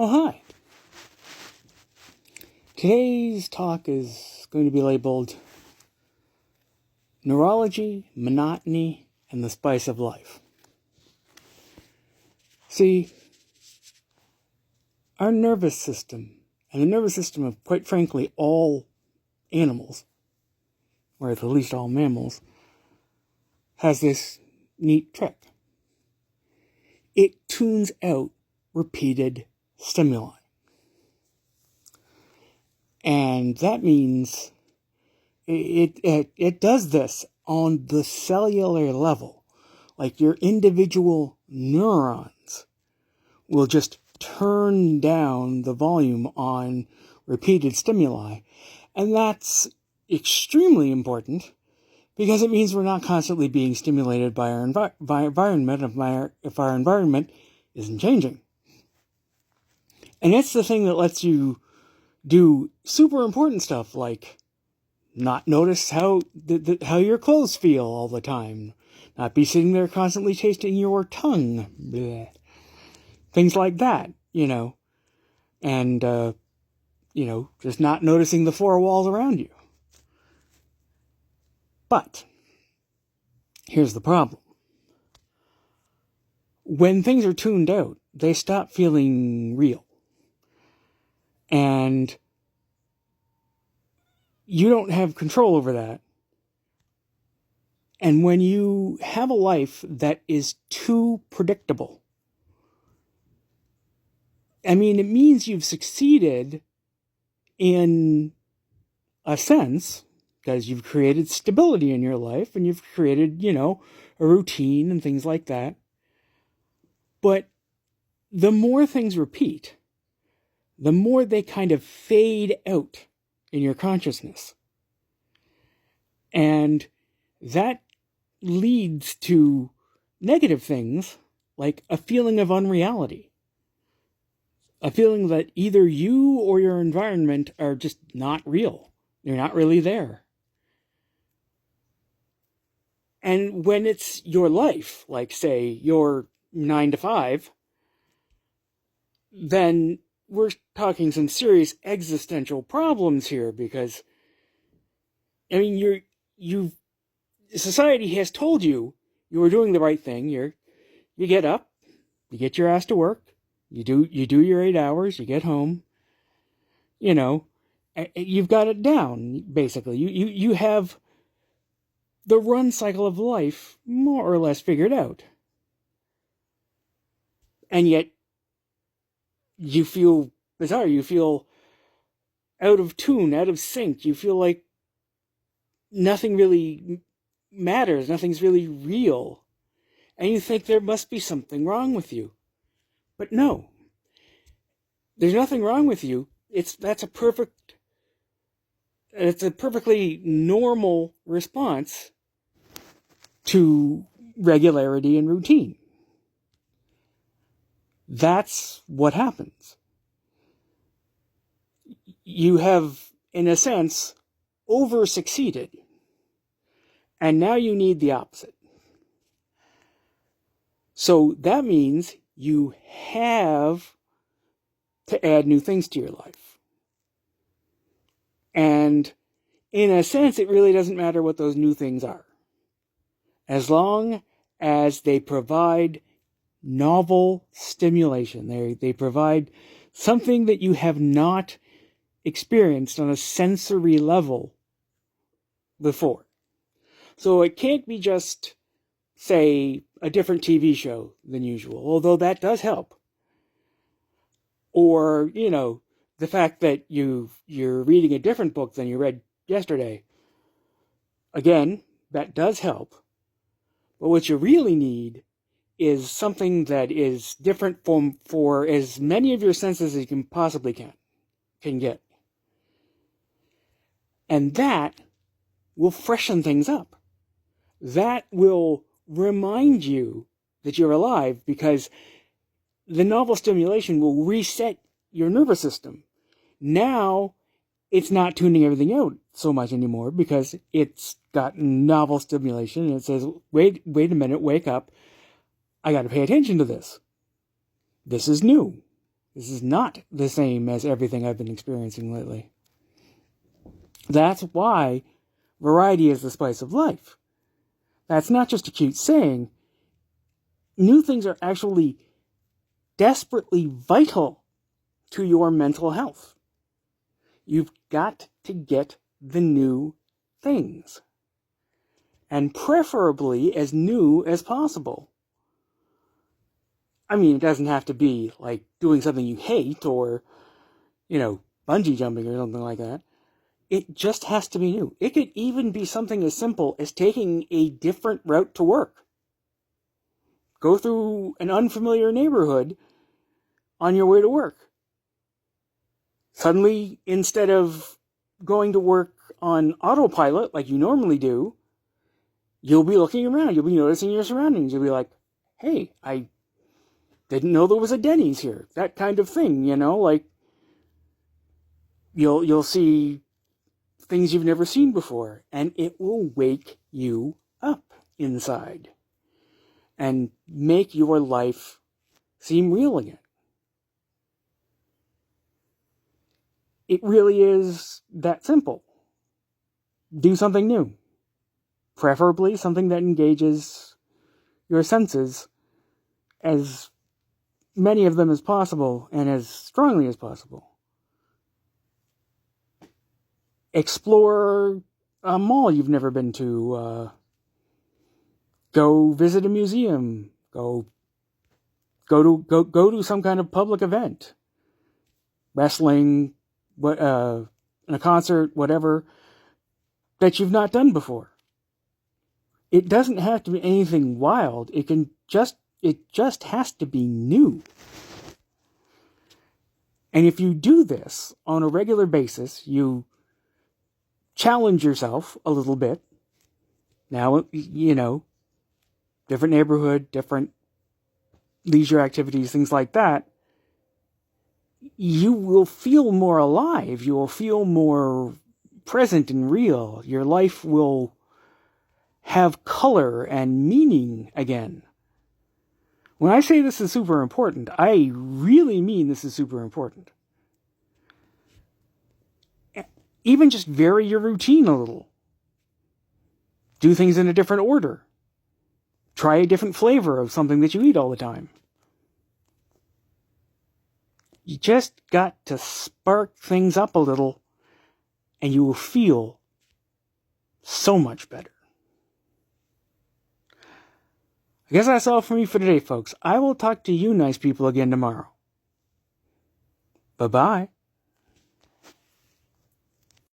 Oh, hi. Today's talk is going to be labeled Neurology, Monotony, and the Spice of Life. See, our nervous system, and the nervous system of, quite frankly, all animals, or at least all mammals, has this neat trick. It tunes out repeated stimuli. And that means it does this on the cellular level. Like your individual neurons will just turn down the volume on repeated stimuli. And that's extremely important because it means we're not constantly being stimulated by our environment if our environment isn't changing. And it's the thing that lets you do super important stuff like not notice how your clothes feel all the time, not be sitting there constantly tasting your tongue, bleh. Things like that, and just not noticing the four walls around you. But here's the problem. When things are tuned out, they stop feeling real. And you don't have control over that. And when you have a life that is too predictable, it means you've succeeded in a sense, because you've created stability in your life and you've created, a routine and things like that. But the more things repeat, the more they kind of fade out in your consciousness. And that leads to negative things like a feeling of unreality. A feeling that either you or your environment are just not real. They're not really there. And when it's your life, like say your 9 to 5, then we're talking some serious existential problems here because, society has told you are doing the right thing. You get up, you get your ass to work, you do your 8 hours, you get home, you've got it down, basically. You have the run cycle of life more or less figured out. And yet, you feel bizarre, you feel out of tune, out of sync, you feel like nothing really matters, nothing's really real. And you think there must be something wrong with you. But no. There's nothing wrong with you. It's a perfectly normal response to regularity and routine. That's what happens. You have, in a sense, over-succeeded. And now you need the opposite. So that means you have to add new things to your life. And in a sense, it really doesn't matter what those new things are. As long as they provide novel stimulation. They provide something that you have not experienced on a sensory level before. So it can't be just, say, a different TV show than usual, although that does help. Or, the fact that you're reading a different book than you read yesterday. Again, that does help. But what you really need is something that is different for as many of your senses as you can possibly can get. And that will freshen things up. That will remind you that you're alive because the novel stimulation will reset your nervous system. Now, it's not tuning everything out so much anymore because it's got novel stimulation and it says, wait a minute, wake up. I got to pay attention to this. This is new. This is not the same as everything I've been experiencing lately. That's why variety is the spice of life. That's not just a cute saying. New things are actually desperately vital to your mental health. You've got to get the new things. And preferably as new as possible. I mean, it doesn't have to be like doing something you hate or, bungee jumping or something like that. It just has to be new. It could even be something as simple as taking a different route to work. Go through an unfamiliar neighborhood on your way to work. Suddenly, instead of going to work on autopilot like you normally do, you'll be looking around. You'll be noticing your surroundings. You'll be like, hey, I didn't know there was a Denny's here. That kind of thing, like you'll see things you've never seen before, and it will wake you up inside and make your life seem real again. It really is that simple. Do something new. Preferably something that engages your senses, as many of them as possible and as strongly as possible. Explore a mall you've never been to. Go visit a museum. Go to some kind of public event. Wrestling, a concert, whatever, that you've not done before. It doesn't have to be anything wild. It just has to be new. And if you do this on a regular basis, you challenge yourself a little bit. Now, different neighborhood, different leisure activities, things like that. You will feel more alive. You will feel more present and real. Your life will have color and meaning again. When I say this is super important, I really mean this is super important. Even just vary your routine a little. Do things in a different order. Try a different flavor of something that you eat all the time. You just got to spark things up a little, and you will feel so much better. I guess that's all for me for today, folks. I will talk to you nice people again tomorrow. Bye-bye.